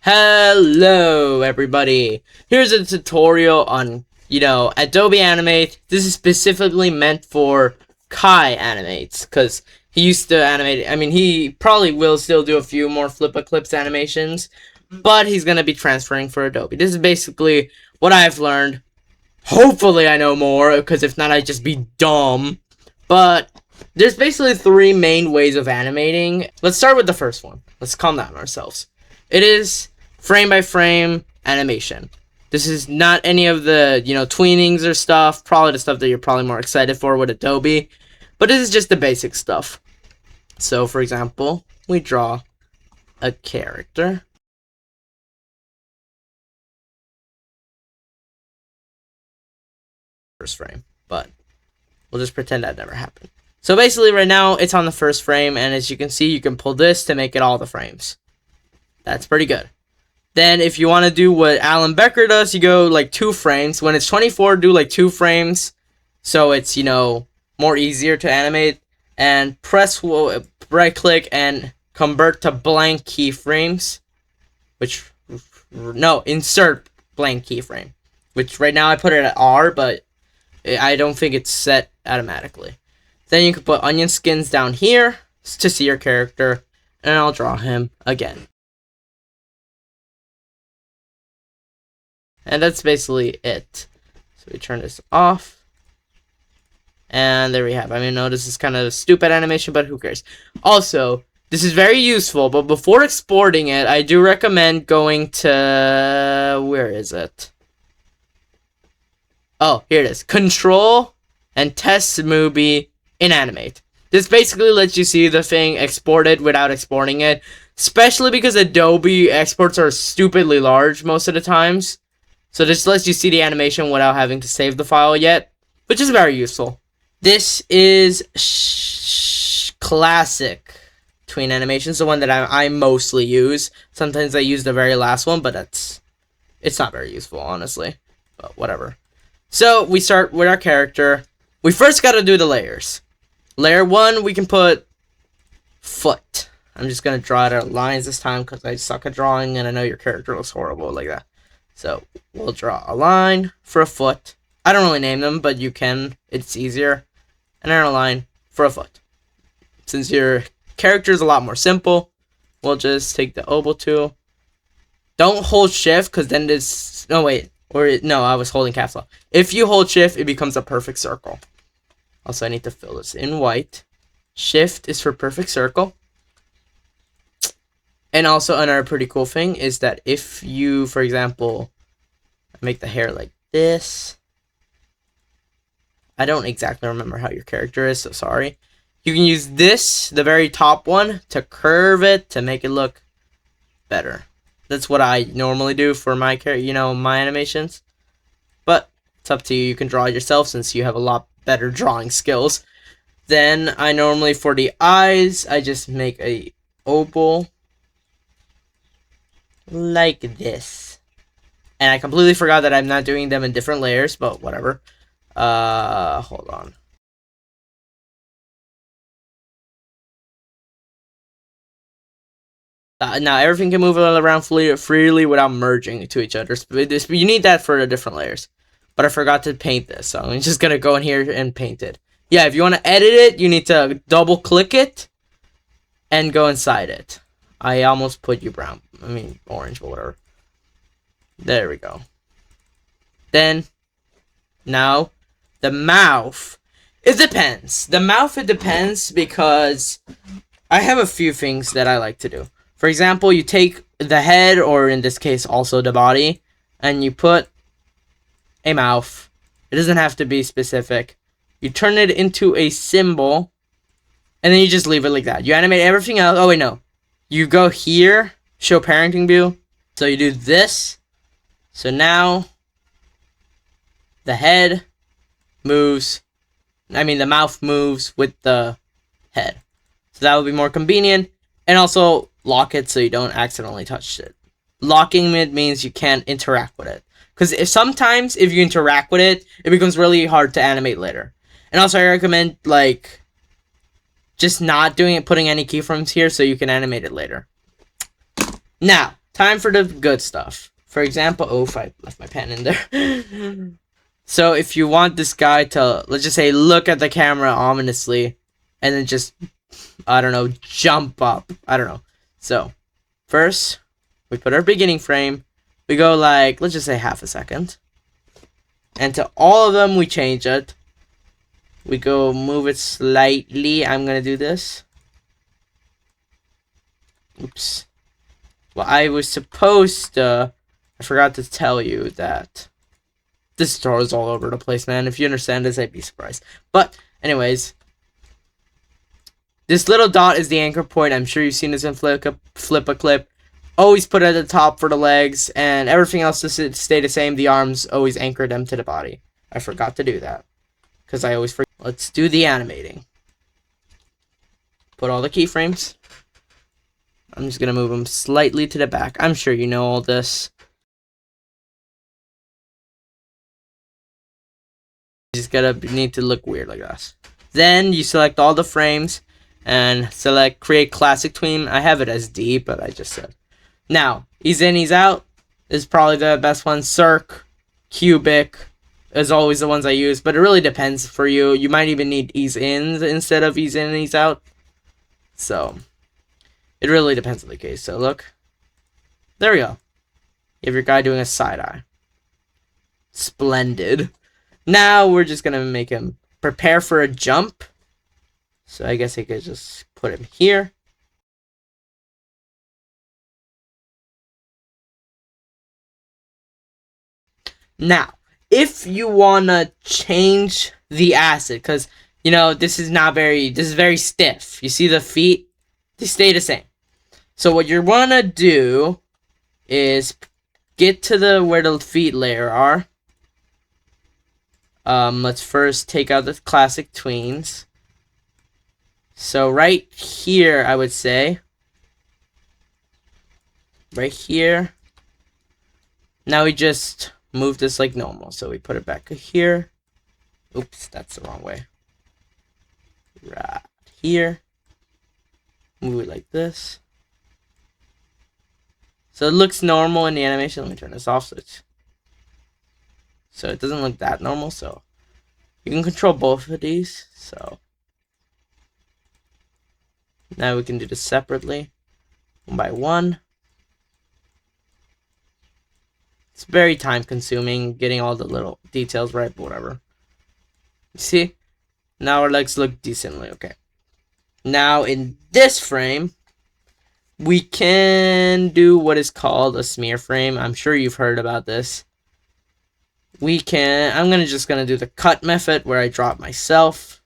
Hello everybody, here's a tutorial on, Adobe Animate. This is specifically meant for Kai animates, because he used to animate, he probably will still do a few more Flip-A-Clips animations, but he's going to be transferring for Adobe. This is basically what I've learned. Hopefully I know more, because if not I'd just be dumb. But there's basically three main ways of animating. Let's start with the first one. Let's calm down ourselves. It is frame by frame animation. This is not any of the, tweenings or stuff. Probably the stuff that you're probably more excited for with Adobe. But this is just the basic stuff. So, for example, we draw a character. First frame. But we'll just pretend that never happened. So basically right now it's on the first frame. And as you can see, you can pull this to make it all the frames. That's pretty good. Then if you want to do what Alan Becker does, you go like 2 frames. When it's 24, do like 2 frames. So it's, more easier to animate. And press right click and convert to blank keyframes. Insert blank keyframe. Which right now I put it at R, but I don't think it's set automatically. Then you can put onion skins down here to see your character. And I'll draw him again. And that's basically it. So we turn this off. And there we have it. I know this is kind of a stupid animation, but who cares? Also, this is very useful, but before exporting it, I do recommend going to... Where is it? Oh, here it is. Control and Test Movie in Animate. This basically lets you see the thing exported without exporting it. Especially because Adobe exports are stupidly large most of the times. So this lets you see the animation without having to save the file yet, which is very useful. This is classic tween animations, the one that I mostly use. Sometimes I use the very last one, but it's not very useful, honestly. But whatever. So we start with our character. We first got to do the layers. Layer 1, we can put foot. I'm just going to draw it out lines this time because I suck at drawing, and I know your character looks horrible like that. So we'll draw a line for a foot. I don't really name them, but you can. It's easier. And then a line for a foot. Since your character is a lot more simple, we'll just take the oboe tool. Don't hold shift, because then this... No, wait. No, I was holding caps lock. If you hold shift, it becomes a perfect circle. Also, I need to fill this in white. Shift is for perfect circle. And also another pretty cool thing is that if you, for example, make the hair like this. I don't exactly remember how your character is, so sorry. You can use this, the very top one, to curve it to make it look better. That's what I normally do for my my animations. But it's up to you. You can draw it yourself since you have a lot better drawing skills. Then I normally, for the eyes, I just make a oval. Like this. And I completely forgot that I'm not doing them in different layers, but whatever. Hold on. Now everything can move around freely without merging to each other. You need that for the different layers. But I forgot to paint this, so I'm just gonna go in here and paint it. Yeah, if you want to edit it, you need to double click it and go inside it. I almost put you brown. Orange, but whatever. There we go. Then, now, the mouth. It depends. The mouth, it depends because I have a few things that I like to do. For example, you take the head, or in this case, also the body, and you put a mouth. It doesn't have to be specific. You turn it into a symbol, and then you just leave it like that. You animate everything else. Oh, wait, no. You go here, show parenting view. So you do this. So now the head moves. The mouth moves with the head. So that would be more convenient. And also lock it so you don't accidentally touch it. Locking it means you can't interact with it. Because sometimes if you interact with it, it becomes really hard to animate later. And also I recommend just not doing it, putting any keyframes here so you can animate it later. Now, time for the good stuff. For example, oh, if I left my pen in there. So if you want this guy to, let's just say, look at the camera ominously, and then just, I don't know, jump up. I don't know. So first, we put our beginning frame. We go like, let's just say half a second. And to all of them, we change it. We go move it slightly. I'm going to do this. Oops. Well, I was supposed to, I forgot to tell you that this tutorial is all over the place, man. If you understand this, I'd be surprised. But, anyways, this little dot is the anchor point. I'm sure you've seen this in Flip a Clip. Always put it at the top for the legs, and everything else to stay the same. The arms, always anchor them to the body. I forgot to do that, because I always forget. Let's do the animating. Put all the keyframes. I'm just going to move them slightly to the back. I'm sure you know all this. You just gotta need to look weird like this. Then you select all the frames and select create classic tween. I have it as D, but I just said. Now, ease in, ease out is probably the best one. Circ, cubic is always the ones I use, but it really depends for you. You might even need ease in instead of ease in and ease out. So, it really depends on the case. So look, there we go. You have your guy doing a side eye. Splendid. Now we're just gonna make him prepare for a jump. So I guess I could just put him here. Now, if you wanna change the acid, because you know this is very stiff. You see the feet? They stay the same. So what you wanna do is get to where the feet layer are. Let's first take out the classic tweens. So right here, I would say. Right here. Now we just move this like normal. So we put it back here. Oops, that's the wrong way. Right here. Move it like this. So it looks normal in the animation. Let me turn this off so it doesn't look that normal. So you can control both of these. So now we can do this separately, one by one. It's very time consuming getting all the little details right, but whatever. You see? Now our legs look decently okay. Now in this frame, we can do what is called a smear frame. I'm sure you've heard about this. I'm just gonna do the cut method where I drop myself.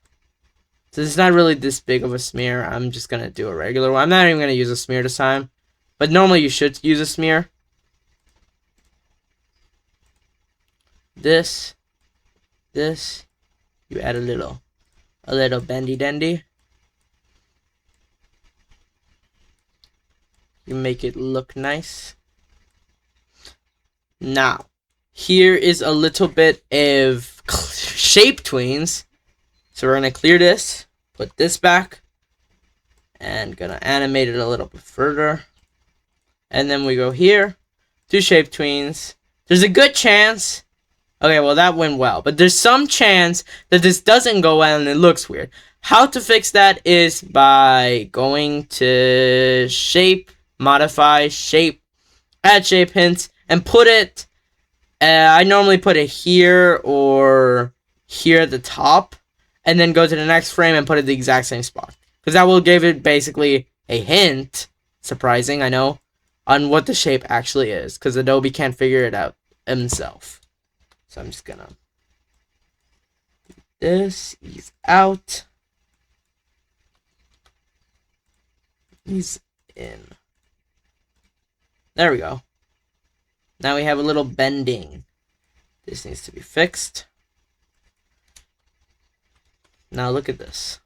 So it's not really this big of a smear. I'm just gonna do a regular one. I'm not even gonna use a smear this time, but normally you should use a smear. This, you add a little bendy dendy. You make it look nice. Now, here is a little bit of shape tweens. So we're going to clear this, put this back, and going to animate it a little bit further. And then we go here, do shape tweens. There's a good chance, okay, well that went well, but there's some chance that this doesn't go well and it looks weird. How to fix that is by going to shape, modify, shape, add shape hints, and put it, I normally put it here or here at the top, and then go to the next frame and put it the exact same spot. Because that will give it basically a hint, surprising, I know, on what the shape actually is. Because Adobe can't figure it out himself. So I'm just gonna do this, ease out, ease in. There we go. Now we have a little bending. This needs to be fixed. Now look at this.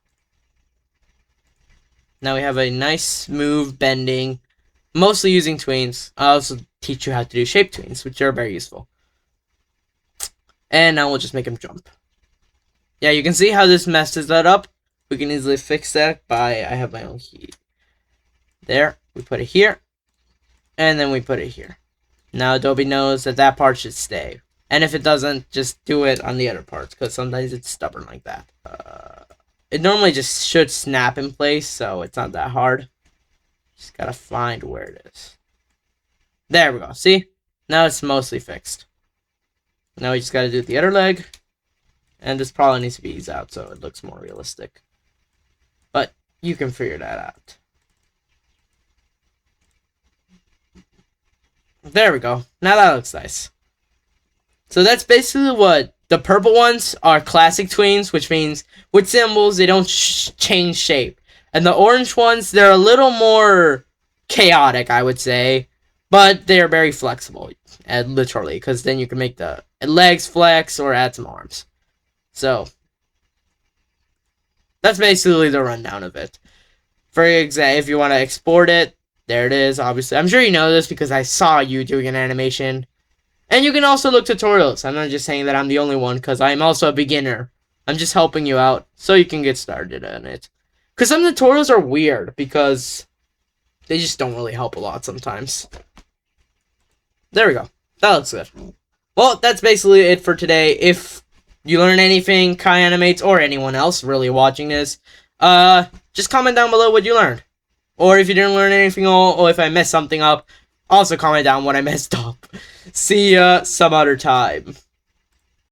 Now we have a nice smooth bending, mostly using tweens. I'll also teach you how to do shape tweens, which are very useful. And now we'll just make him jump. Yeah, you can see how this messes that up. We can easily fix that by, I have my own key. There, we put it here. and then we put it here. Now Adobe knows that that part should stay. And if it doesn't, just do it on the other parts, because sometimes it's stubborn like that. It normally just should snap in place, so it's not that hard. Just gotta find where it is. There we go. See? Now it's mostly fixed. Now we just gotta do the other leg. And this probably needs to be eased out so it looks more realistic. But you can figure that out. There we go. Now that looks nice. So that's basically what the purple ones are, classic tweens, which means with symbols they don't change shape. And the orange ones, they're a little more chaotic, I would say, but they're very flexible, literally, because then you can make the legs flex or add some arms. So that's basically the rundown of it. For example, if you want to export it, there it is, obviously. I'm sure you know this because I saw you doing an animation. And you can also look tutorials. I'm not just saying that I'm the only one because I'm also a beginner. I'm just helping you out so you can get started on it. Because some tutorials are weird because they just don't really help a lot sometimes. There we go. That looks good. Well, that's basically it for today. If you learn anything, Kai Animates, or anyone else really watching this, just comment down below what you learned. Or if you didn't learn anything, or if I messed something up, also comment down what I messed up. See ya some other time.